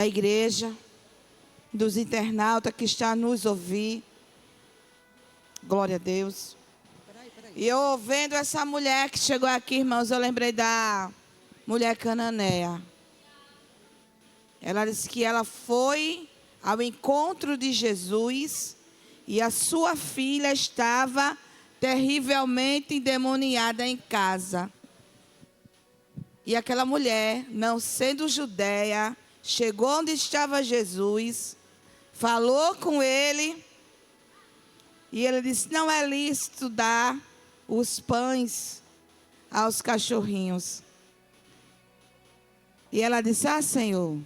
da igreja, dos internautas que estão a nos ouvir. Glória a Deus. E eu vendo essa mulher que chegou aqui, irmãos, eu lembrei da mulher cananeia. Ela disse que ela foi ao encontro de Jesus e a sua filha estava terrivelmente endemoniada em casa. E aquela mulher, não sendo judeia, chegou onde estava Jesus, falou com ele, e ele disse: não é lícito dar os pães aos cachorrinhos. E ela disse: ah, Senhor,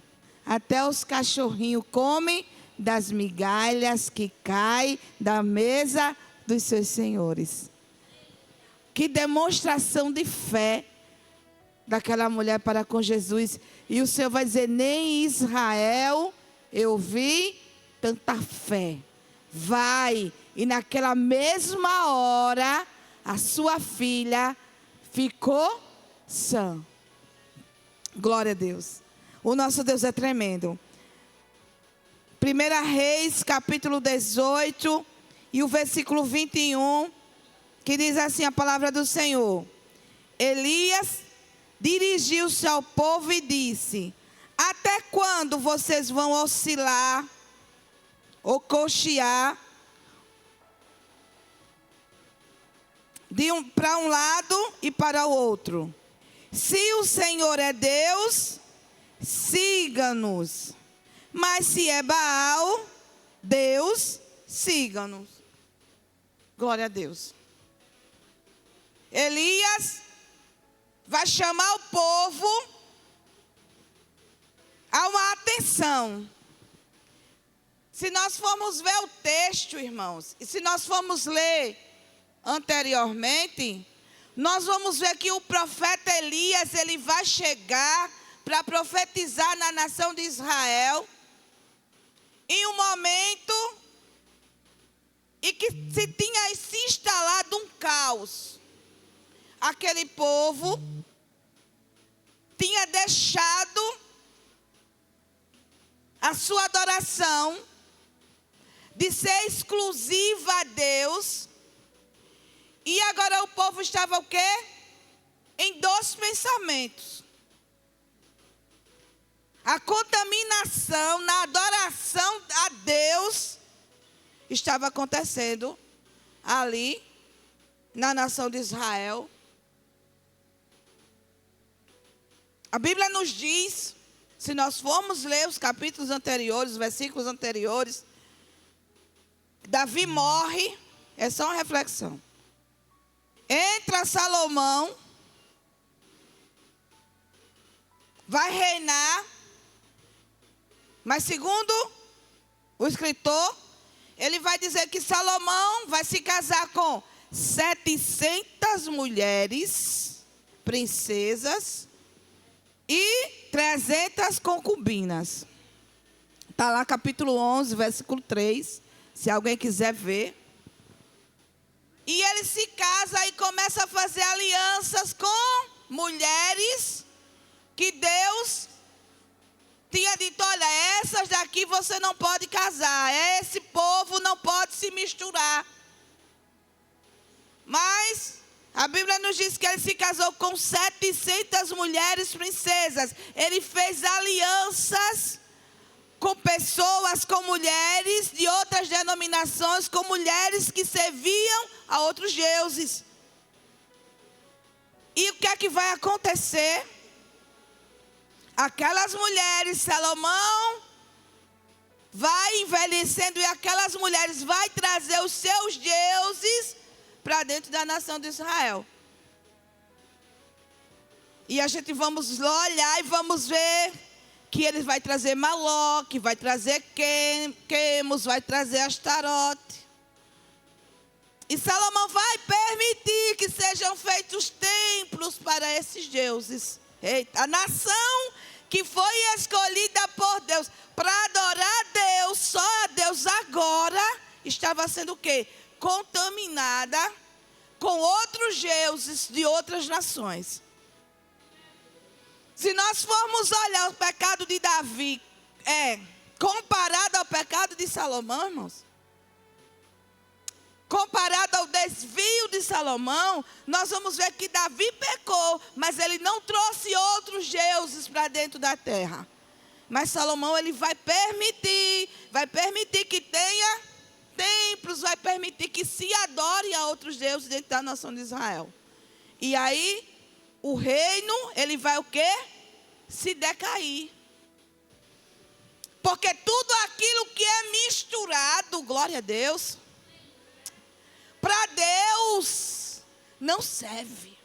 até os cachorrinhos comem das migalhas que caem da mesa dos seus senhores. Que demonstração de fé daquela mulher para com Jesus. E o Senhor vai dizer: nem em Israel eu vi tanta fé. Vai. E naquela mesma hora, a sua filha ficou sã. Glória a Deus. O nosso Deus é tremendo. 1 Reis, capítulo 18, e o versículo 21, que diz assim a palavra do Senhor. Elias dirigiu-se ao povo e disse: até quando vocês vão oscilar ou cochear para um lado e para o outro? Se o Senhor é Deus, siga-nos. Mas se é Baal, Deus, siga-nos. Glória a Deus. Elias vai chamar o povo a uma atenção. Se nós formos ver o texto, irmãos, e se nós formos ler anteriormente, nós vamos ver que o profeta Elias, ele vai chegar para profetizar na nação de Israel, em um momento em que se tinha se instalado um caos. Aquele povo tinha deixado a sua adoração de ser exclusiva a Deus. E agora o povo estava o quê? Em dois pensamentos. A contaminação na adoração a Deus estava acontecendo ali na nação de Israel. A Bíblia nos diz, se nós formos ler os capítulos anteriores, os versículos anteriores, Davi morre, é só uma reflexão. Entra Salomão, vai reinar, mas segundo o escritor, ele vai dizer que Salomão vai se casar com 700 mulheres, princesas, e 300 concubinas. Está lá capítulo 11, versículo 3, se alguém quiser ver. E ele se casa e começa a fazer alianças com mulheres que Deus tinha dito: olha, essas daqui você não pode casar, esse povo não pode se misturar. Mas a Bíblia nos diz que ele se casou com 700 mulheres princesas. Ele fez alianças com pessoas, com mulheres de outras denominações, com mulheres que serviam a outros deuses. E o que é que vai acontecer? Aquelas mulheres, Salomão vai envelhecendo e aquelas mulheres vai trazer os seus deuses para dentro da nação de Israel. E a gente vamos olhar e vamos ver que ele vai trazer Maloque, vai trazer Quemos, vai trazer Astarote. E Salomão vai permitir que sejam feitos templos para esses deuses. Eita, a nação que foi escolhida por Deus para adorar a Deus, só a Deus agora, estava sendo o quê? Contaminada com outros deuses de outras nações. Se nós formos olhar o pecado de Davi comparado ao pecado de Salomão, irmãos, comparado ao desvio de Salomão, nós vamos ver que Davi pecou, mas ele não trouxe outros deuses para dentro da terra. Mas Salomão, ele vai permitir que tenha templos, vai permitir que se adore a outros deuses dentro da nação de Israel. E aí, o reino, ele vai o quê? Se decair. Porque tudo aquilo que é misturado, glória a Deus, para Deus não serve.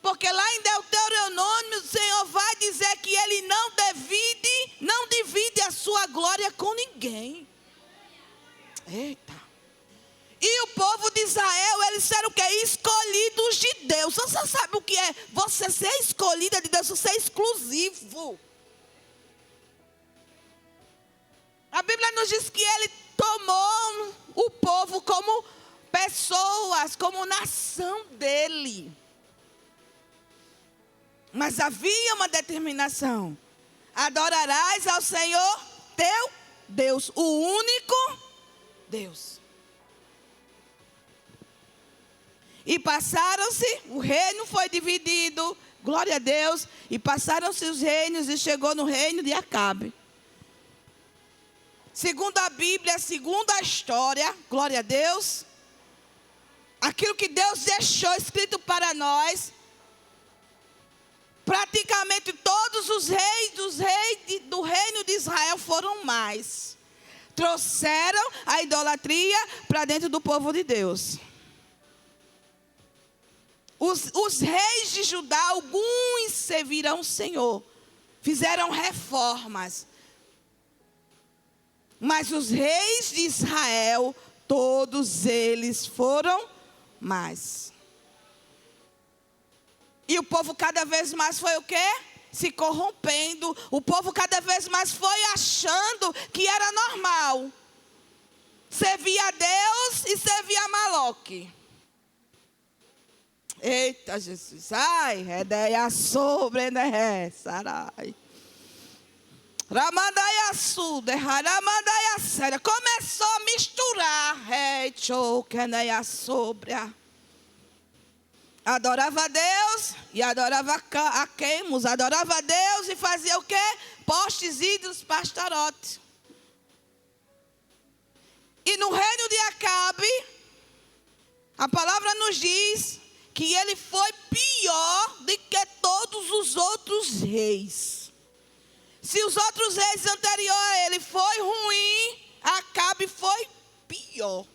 Porque lá em Deuteronômio, o Senhor vai dizer que Ele não divide a sua glória com ninguém. Eita. E o povo de Israel, eles eram o quê? Escolhidos de Deus. Você sabe o que é você ser escolhida de Deus, você ser exclusivo. A Bíblia nos diz que Ele tomou o povo como pessoas, como nação dele. Mas havia uma determinação: adorarás ao Senhor teu Deus, o único Deus. E passaram-se, o reino foi dividido, glória a Deus, e passaram-se os reinos e chegou no reino de Acabe. Segundo a Bíblia, segundo a história, glória a Deus, aquilo que Deus deixou escrito para nós, praticamente todos os reis do reino de Israel foram mais. Trouxeram a idolatria para dentro do povo de Deus. Os reis de Judá, alguns serviram o Senhor, fizeram reformas. Mas os reis de Israel, todos eles foram mais. E o povo cada vez mais foi o quê? Se corrompendo. O povo cada vez mais foi achando que era normal. Servia a Deus e servia a Maloque. Eita, Jesus. Ai, redeia sobre, né? Sarai. Ramadaiaçu, derraramandaiaçera. Começou a misturar. Adorava a Deus e adorava a Quemos. Adorava a Deus e fazia o quê? Postes ídolos para Astarote. E no reino de Acabe, a palavra nos diz que ele foi pior do que todos os outros reis. Se os outros reis anteriores a ele foi ruim, Acabe foi pior.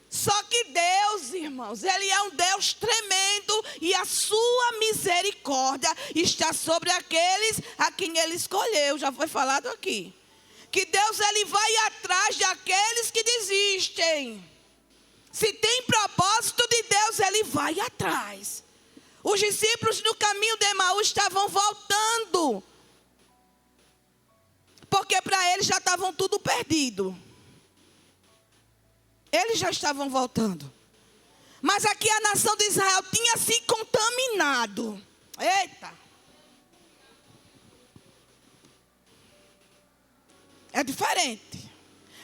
Só que Deus, irmãos, Ele é um Deus tremendo e a sua misericórdia está sobre aqueles a quem Ele escolheu. Já foi falado aqui. Que Deus, Ele vai atrás de aqueles que desistem. Se tem propósito de Deus, Ele vai atrás. Os discípulos no caminho de Emaús estavam voltando. Porque para eles já estavam tudo perdido. Eles já estavam voltando. Mas aqui a nação de Israel tinha se contaminado. Eita. É diferente.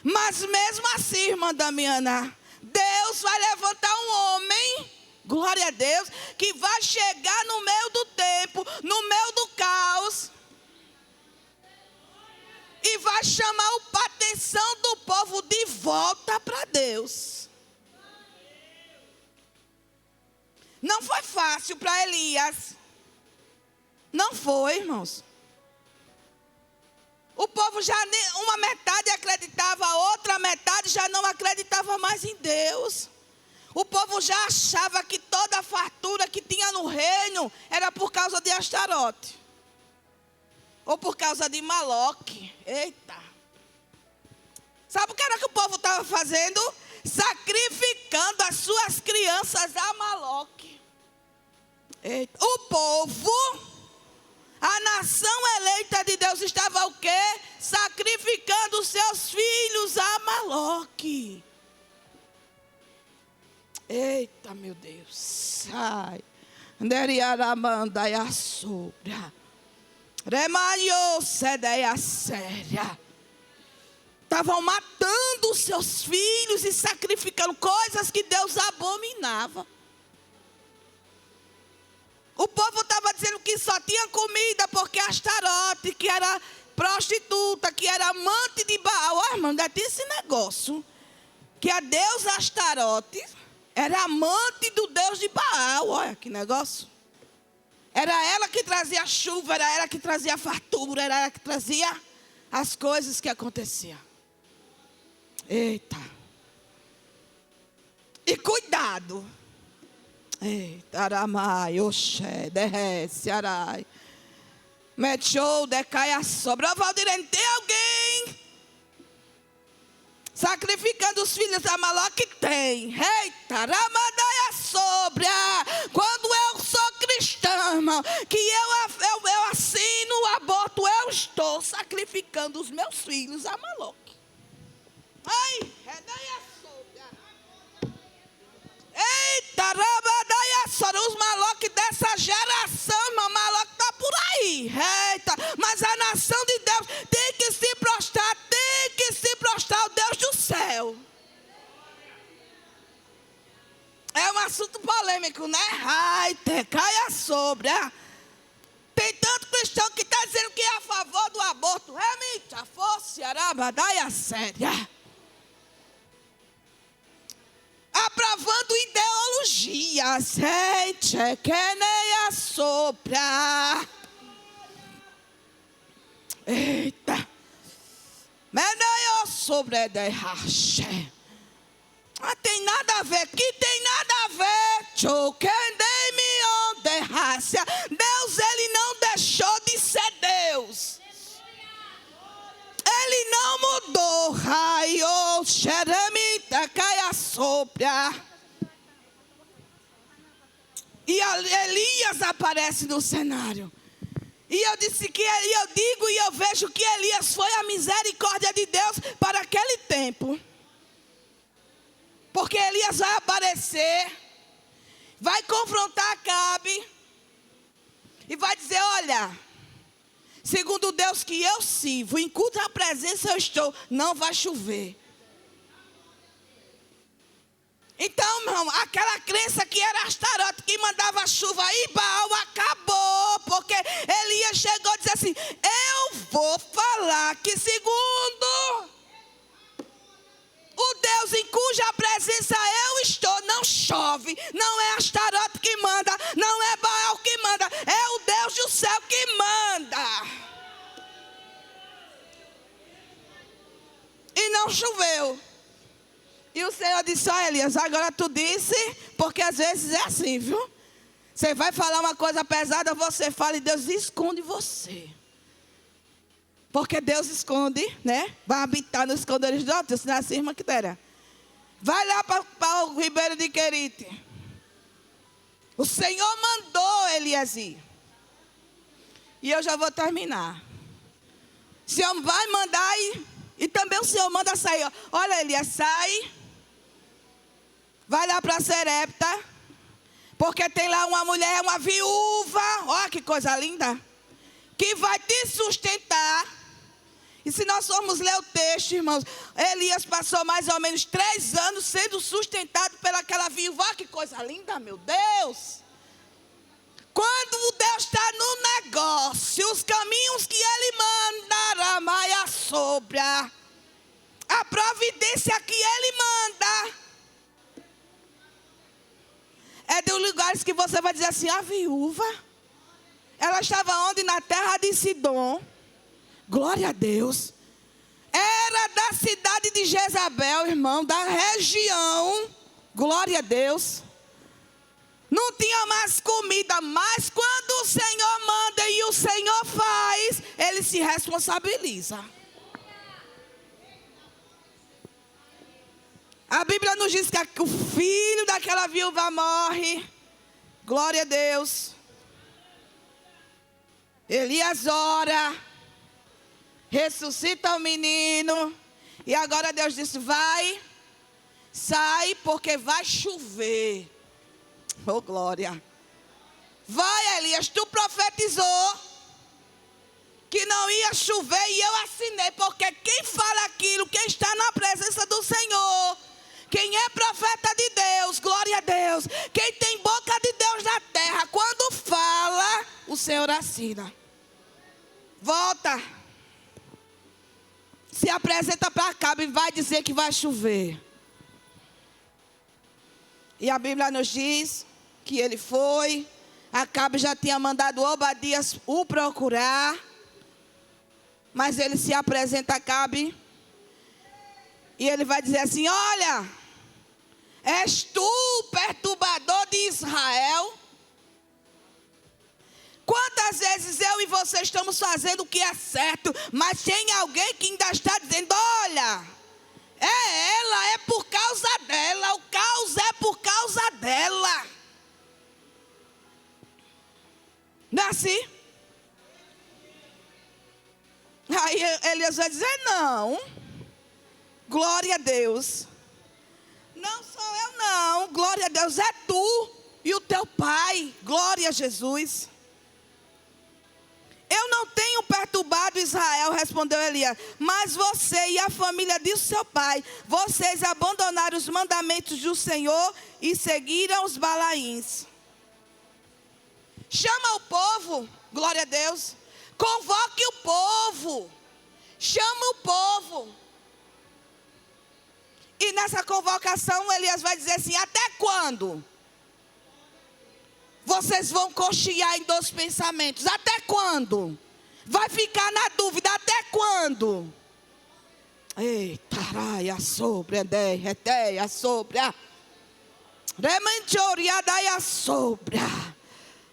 Mas mesmo assim, irmã Damiana, Deus vai levantar um homem, glória a Deus, que vai chegar no meio do tempo, no meio do caos, e vai chamar a atenção do povo de volta para Deus. Não foi fácil para Elias. Não foi, irmãos. O povo já, uma metade acreditava, a outra metade já não acreditava mais em Deus. O povo já achava que toda a fartura que tinha no reino era por causa de Astarote. Ou por causa de Maloque. Eita. Sabe o que era que o povo estava fazendo? Sacrificando as suas crianças a Maloque. Eita. O povo, a nação eleita de Deus estava o quê? Sacrificando os seus filhos a Maloque. Eita, meu Deus. Ai. Remalhou sedeia séria. Estavam matando os seus filhos e sacrificando coisas que Deus abominava. O povo estava dizendo que só tinha comida porque Astarote, que era prostituta, que era amante de Baal. Ó, irmão, ainda tem esse negócio. Que a deusa Astarote era amante do Deus de Baal. Olha que negócio. Era ela que trazia chuva, era ela que trazia fartura, era ela que trazia as coisas que aconteciam. Eita. E cuidado. Eita, aramai, oxé, derrece, arai. Mechou, decai a sobra. Valdirene, tem alguém sacrificando os filhos da Maloque? Tem. Eita, ramadai a sobra. Quando eu sou cristã, irmão, que eu assino o aborto, eu estou sacrificando os meus filhos a Maloque. Ai, redai a sobra. Eita, ramadai a sobra. Os Maloque dessa geração, irmão, Maloque está por aí. Eita, mas a nação de Deus tem que se prostrar, ao Deus do céu. É um assunto polêmico, né? Ai, te caia sobre. Tem tanto cristão que está dizendo que é a favor do aborto. Remita, fosse, arabadaia séria. Aprovando ideologias. Gente, que nem a sopra. Eita. Meneio sobre derrache. Ah, tem nada a ver. Que tem nada a ver. Chokendei-me on derrache. Deus, ele não deixou de ser Deus. Ele não mudou. Raio, xeremita, caia sopra. E Elias aparece no cenário. E eu disse que eu digo e eu vejo que Elias foi a misericórdia de Deus para aquele tempo. Porque Elias vai aparecer, vai confrontar Acabe e vai dizer: olha, segundo o Deus que eu sirvo, em cuja presença eu estou, não vai chover. Então, irmão, aquela crença que era Astarote, que mandava chuva e Baal, acabou. Porque Elias chegou e disse assim: eu vou falar que segundo o Deus em cuja presença eu estou, não chove. Não é Astarote que manda, não é Baal que manda, é o Deus do céu que manda. E não choveu. E o Senhor disse: ó, Elias, agora tu disse, porque às vezes é assim, viu? Você vai falar uma coisa pesada, você fala e Deus esconde você. Porque Deus esconde, né? Vai habitar no esconderijo do alto, senão assim, irmã que dera. Vai lá para o Ribeiro de Querite. O Senhor mandou Elias ir. E eu já vou terminar. O Senhor vai mandar ir. E também o Senhor manda sair. Olha, Elias, sai. Vai lá para Serepta, porque tem lá uma mulher, uma viúva, olha que coisa linda, que vai te sustentar. E se nós formos ler o texto, irmãos, Elias passou mais ou menos 3 anos sendo sustentado pelaquela viúva. Olha que coisa linda, meu Deus. Quando o Deus está no negócio, os caminhos que Ele manda, ramaia sobra, a providência que Ele manda, é de lugares que você vai dizer assim: a viúva, ela estava onde? Na terra de Sidom. Glória a Deus. Era da cidade de Jezabel, irmão, da região. Glória a Deus. Não tinha mais comida, mas quando o Senhor manda e o Senhor faz, Ele se responsabiliza. A Bíblia nos diz que o filho daquela viúva morre. Glória a Deus. Elias ora, ressuscita o menino. E agora Deus disse: vai, sai, porque vai chover. Oh, glória. Vai, Elias, tu profetizou. que não ia chover e eu assinei, porque quem fala aquilo, quem está na presença do Senhor, quem é profeta de Deus, glória a Deus, quem tem boca de Deus na terra, quando fala, o Senhor assina. Volta. Se apresenta para Acabe e vai dizer que vai chover. E a Bíblia nos diz que ele foi. Acabe já tinha mandado Obadias o procurar. Mas ele se apresenta a Acabe. E ele vai dizer assim: olha, és tu o perturbador de Israel? Quantas vezes eu e você estamos fazendo o que é certo, mas tem alguém que ainda está dizendo: olha, é ela, é por causa dela, o caos é por causa dela. Não é assim? Aí Elias vai dizer: não, glória a Deus. Não sou eu não, glória a Deus, é tu e o teu pai, glória a Jesus. Eu não tenho perturbado Israel, respondeu Elias, mas você e a família de seu pai, vocês abandonaram os mandamentos do Senhor e seguiram os Balaíns. Chama o povo, glória a Deus, convoque o povo, chama o povo. E nessa convocação Elias vai dizer assim: até quando? Vocês vão cochear em dois pensamentos. Até quando? Vai ficar na dúvida. Até quando? Eita, raia sobre, reteia sobre. Remanchoria daia sobre.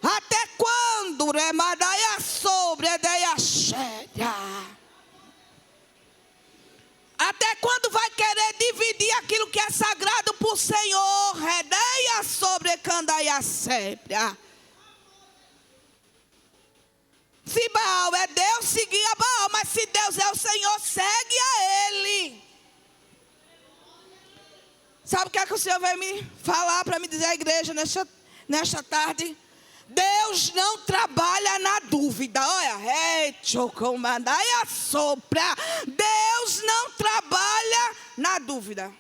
Até quando? Remadaia sobre, deia cheia. Até quando vai querer dividir aquilo que é sagrado para o Senhor? Redeia sobre candaia sépia. Se Baal é Deus, seguia Baal. Mas se Deus é o Senhor, segue a Ele. Sabe o que é que o Senhor veio me falar para me dizer à igreja nesta tarde? Deus não trabalha na dúvida. Olha, Deus não trabalha na dúvida.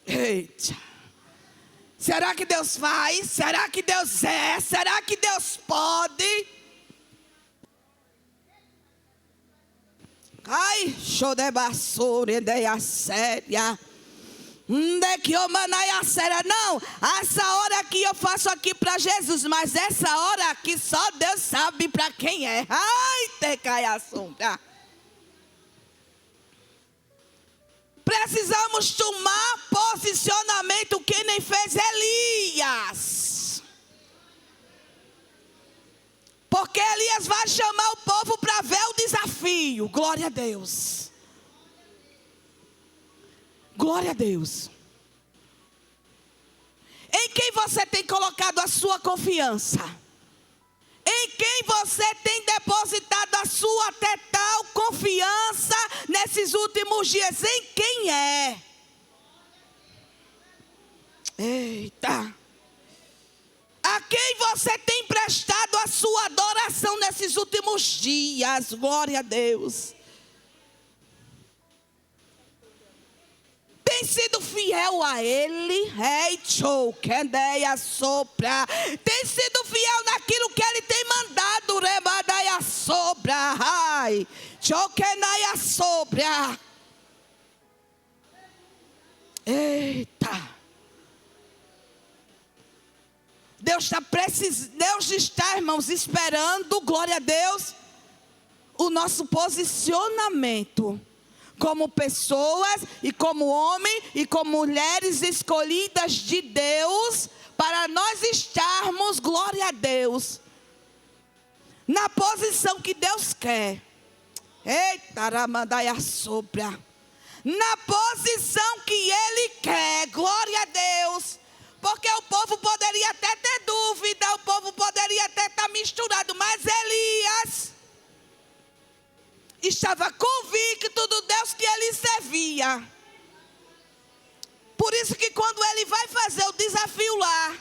Eita. Será que Deus faz? Será que Deus é? Será que Deus pode? Ai, show de basura, ideia séria. Não, essa hora aqui eu faço aqui para Jesus, mas essa hora aqui só Deus sabe para quem é. Ai, te cai a sombra. Precisamos tomar posicionamento que nem fez Elias. Porque Elias vai chamar o povo para ver o desafio. Glória a Deus. Glória a Deus. Em quem você tem colocado a sua confiança? Em quem você tem depositado a sua até tal confiança nesses últimos dias? Em quem é? Eita. A quem você tem prestado a sua adoração nesses últimos dias? Glória a Deus. Tem sido fiel a Ele? Tem sido fiel naquilo que Ele tem mandado? Eita. Deus está, irmãos, esperando, glória a Deus, o nosso posicionamento. Como pessoas e como homem e como mulheres escolhidas de Deus, para nós estarmos, glória a Deus, na posição que Deus quer. Eita, aramandaia sobra. Na posição que Ele quer, glória a Deus. Porque o povo poderia até ter dúvida, o povo poderia até estar misturado, mas Elias estava convicto do Deus que ele servia. Por isso que quando ele vai fazer o desafio lá,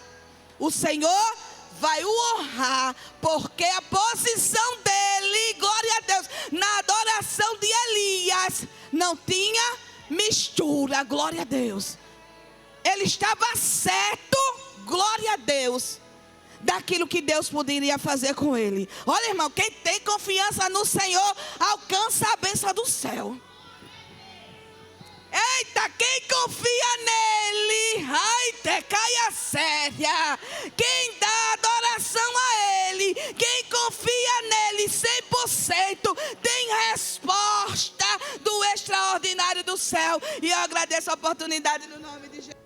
o Senhor vai o honrar, porque a posição dele, glória a Deus, na adoração de Elias, não tinha mistura, glória a Deus. Ele estava certo, glória a Deus, daquilo que Deus poderia fazer com ele. Olha, irmão, quem tem confiança no Senhor, alcança a bênção do céu. Eita, quem confia nele, ai, te caia séria. Quem dá adoração a ele, quem confia nele 100%, tem resposta do extraordinário do céu. E eu agradeço a oportunidade no nome de Jesus.